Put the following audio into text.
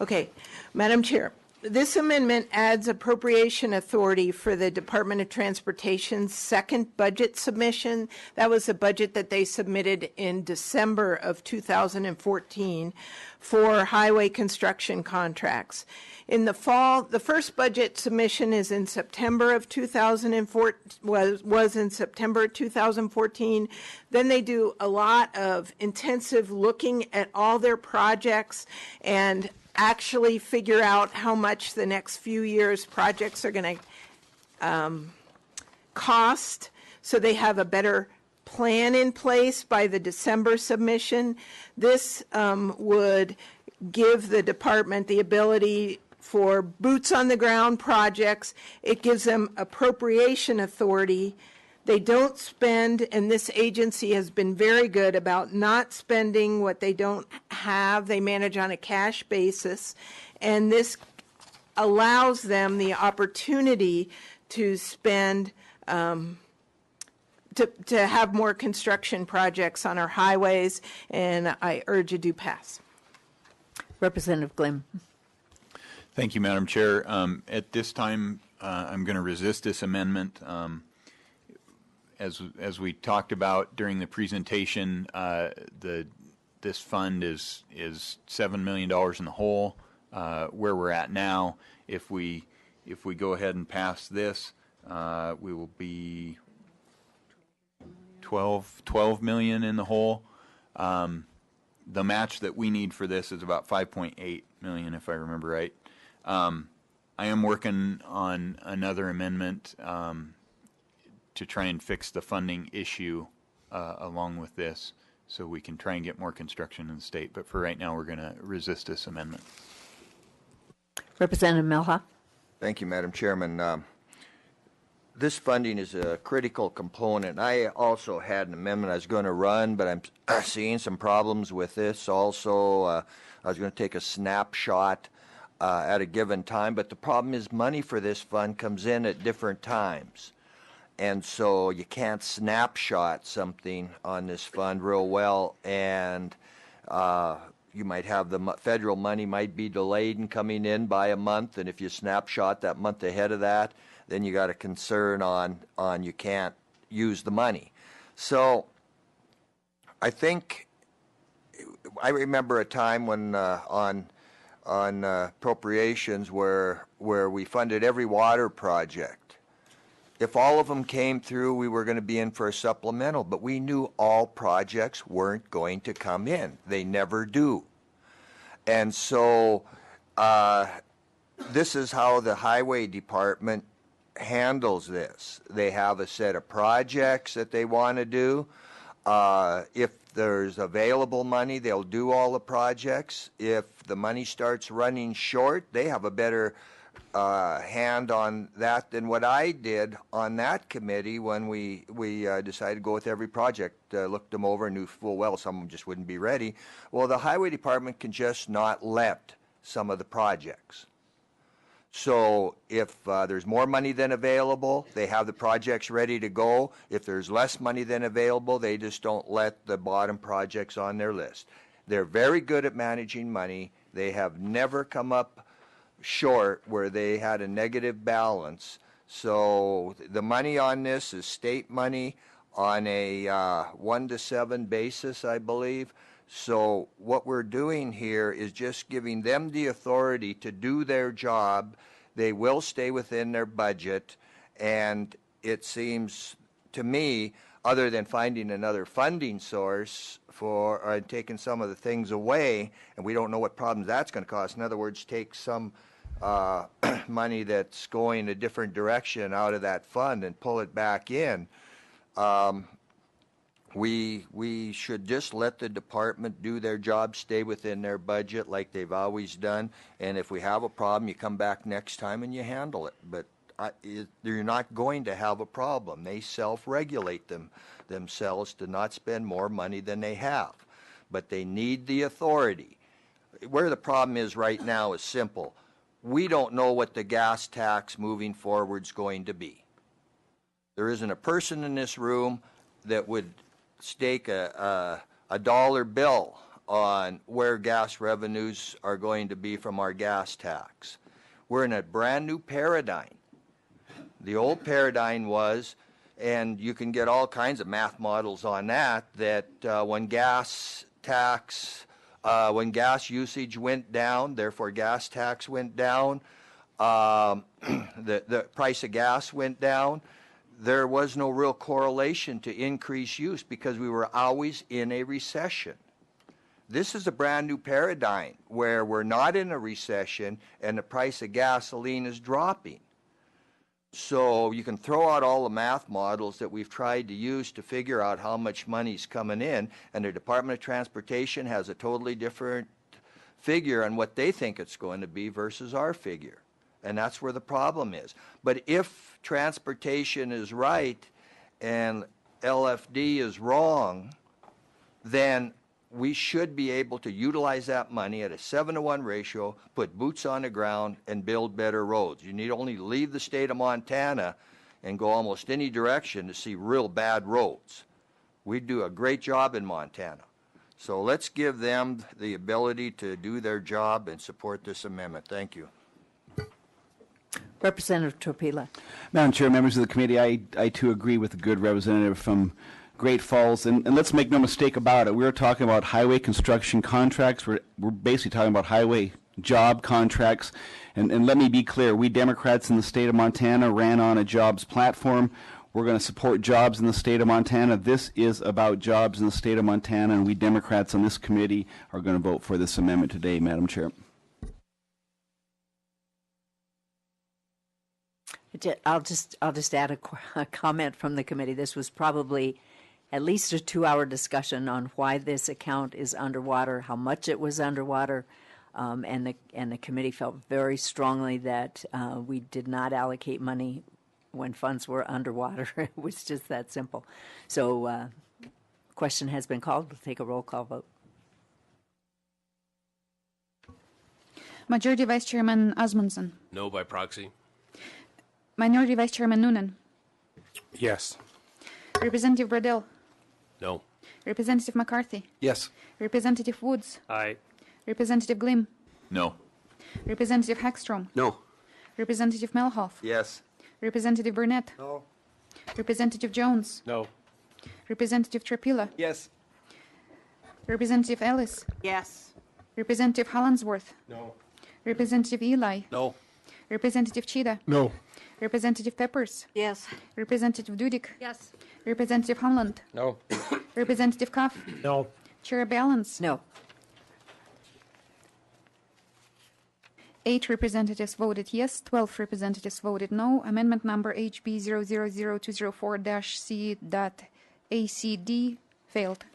Okay, Madam Chair, this amendment adds appropriation authority for the Department of Transportation's second budget submission. That was a budget that they submitted in December of 2014 for highway construction contracts. In the fall, the first budget submission is in September of 2004, was in September 2014. Then they do a lot of intensive looking at all their projects and actually figure out how much the next few years projects are going to cost, so they have a better plan in place by the December submission. This would give the department the ability for boots on the ground projects. It gives them appropriation authority. They don't spend, and this agency has been very good about not spending what they don't have. They manage on a cash basis, and this allows them the opportunity to spend, to have more construction projects on our highways, and I urge a do pass. Representative Glim. Thank you, Madam Chair. At this time, I'm going to resist this amendment. As we talked about during the presentation, this fund is $7 million in the hole. Where we're at now, if we go ahead and pass this, we will be 12 million in the hole. The match that we need for this is about 5.8 million, if I remember right. I am working on another amendment to try and fix the funding issue along with this, so we can try and get more construction in the state. But for right now, we're going to resist this amendment. Representative Milhoff. Thank you, Madam Chairman. This funding is a critical component. I also had an amendment I was going to run, but I'm seeing some problems with this. Also, I was going to take a snapshot at a given time, but the problem is money for this fund comes in at different times. And so you can't snapshot something on this fund real well, and you might have the federal money might be delayed in coming in by a month, and if you snapshot that month ahead of that, then you got a concern on you can't use the money. So I think I remember a time when on appropriations where we funded every water project. If all of them came through, we were going to be in for a supplemental, but we knew all projects weren't going to come in. They never do. And so this is how the highway department handles this. They have a set of projects that they want to do. If there's available money, they'll do all the projects. If the money starts running short, they have a better hand on that than what I did on that committee when we decided to go with every project. Looked them over and knew full well some of them just wouldn't be ready. Well, the highway department can just not let some of the projects. So if there's more money than available, they have the projects ready to go. If there's less money than available, they just don't let the bottom projects on their list. They're very good at managing money. They have never come up short where they had a negative balance. So the money on this is state money on a 1-to-7 basis, I believe. So what we're doing here is just giving them the authority to do their job. They will stay within their budget, and it seems to me, other than finding another funding source for taking some of the things away, and we don't know what problems that's going to cause. In other words, take some money that's going a different direction out of that fund and pull it back in. We should just let the department do their job, stay within their budget like they've always done, and if we have a problem, you come back next time and you handle it. But you're not going to have a problem. They self-regulate themselves to not spend more money than they have, but they need the authority. Where the problem is right now is simple. We don't know what the gas tax moving forward is going to be. There isn't a person in this room that would stake a dollar bill on where gas revenues are going to be from our gas tax. We're in a brand new paradigm. The old paradigm was, and you can get all kinds of math models on that, when gas usage went down, therefore gas tax went down, the price of gas went down. There was no real correlation to increased use because we were always in a recession. This is a brand new paradigm where we're not in a recession and the price of gasoline is dropping. So you can throw out all the math models that we've tried to use to figure out how much money's coming in, and the Department of Transportation has a totally different figure on what they think it's going to be versus our figure. And that's where the problem is. But if transportation is right and LFD is wrong, then we should be able to utilize that money at a 7-to-1 ratio, put boots on the ground, and build better roads. You need only leave the state of Montana and go almost any direction to see real bad roads. We do a great job in Montana. So let's give them the ability to do their job and support this amendment. Thank you. Representative Tropila. Madam Chair, members of the committee, I too agree with the good representative from Great Falls, and let's make no mistake about it. We're talking about highway construction contracts. We're basically talking about highway job contracts. And let me be clear, we Democrats in the state of Montana ran on a jobs platform. We're going to support jobs in the state of Montana. This is about jobs in the state of Montana, and we Democrats on this committee are going to vote for this amendment today, Madam Chair. I'll just add a comment from the committee. This was probably at least a 2-hour discussion on why this account is underwater, how much it was underwater, and the committee felt very strongly that we did not allocate money when funds were underwater. It was just that simple. So, question has been called. We'll take a roll call vote. Majority Vice Chairman Osmundson. No by proxy. Minority Vice Chairman Noonan. Yes. Representative Bradell. No. Representative McCarthy. Yes. Representative Woods. Aye. Representative Glim. No. Representative Hagstrom. No. Representative Melhoff. Yes. Representative Burnett. No. Representative Jones. No. Representative Tropila. Yes. Representative Ellis. Yes. Representative Hollandsworth. No. Representative Eli. No. Representative Chida. No. Representative Peppers. Yes. Representative Dudik. Yes. Representative Hamland. No. Representative Cuff. No. Chair Balance. No. 8 representatives voted yes, 12 representatives voted no. Amendment number HB 000204-C.ACD failed.